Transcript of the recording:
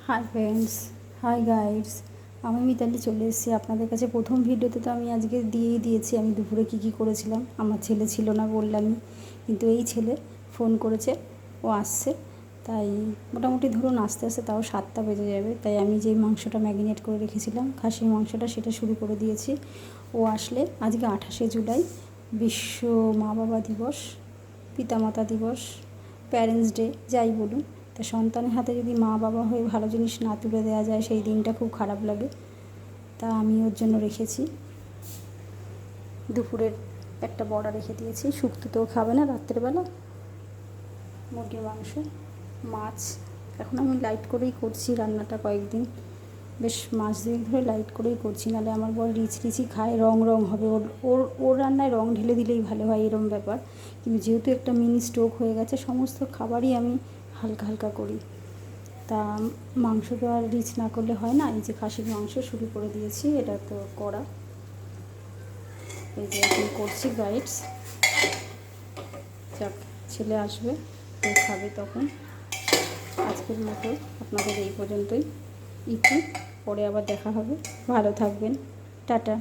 Hi friends, high guides. আমি মিতালি চলে এসেছি আপনাদের কাছে। প্রথম ভিডিওতে তো আমি আজকে দিয়েই দিয়েছি আমি দুপুরে কী করেছিলাম। আমার ছেলে ছিল না বললামই, কিন্তু এই ছেলে ফোন করেছে, ও আসছে। তাই মোটামুটি ধরুন আস্তে আস্তে তাও 7টা বেজে যাবে। তাই আমি যেই মাংসটা ম্যারিনেট করে রেখেছিলাম, খাসির মাংসটা, সেটা শুরু করে দিয়েছি। ও আসলে আজকে 28শে জুলাই, বিশ্ব মা বাবা দিবস, পিতামাতা দিবস, প্যারেন্টস ডে, যাই বলুন। তা সন্তানের হাতে যদি মা বাবা হয়ে ভালো জিনিস না তুলে দেওয়া যায়, সেই দিনটা খুব খারাপ লাগে। তা আমি ওর জন্য রেখেছি দুপুরের একটা বড়া রেখে দিয়েছি। শুক্তো তো খাবে না রাত্রেবেলা। মুরগির মাংস, মাছ। এখন আমি লাইট করেই করছি রান্নাটা, কয়েকদিন বেশ মাস দুই ধরে লাইট করেই করছি, নাহলে আমার বর রিচ রিচই খায়, রং রং হবে। ওর ওর ওর রান্নায় রং ঢেলে দিলেই ভালো হয়, এরম ব্যাপার। কিন্তু যেহেতু একটা মিনি স্ট্রোক হয়ে গেছে, সমস্ত খাবারই আমি হালকা হালকা করি। তা মাংস তো আর রিচ না করলে হয় না। এই যে খাসির মাংস শুরু করে দিয়েছি, এটা তো করা, এই যে এখন করছি গাইডস। যাক, ছেলে আসবে, তো খাবে তখন। আজকের মতো আপনাদের এই পর্যন্তই। ইতি, পরে আবার দেখা হবে। ভালো থাকবেন, টাটা।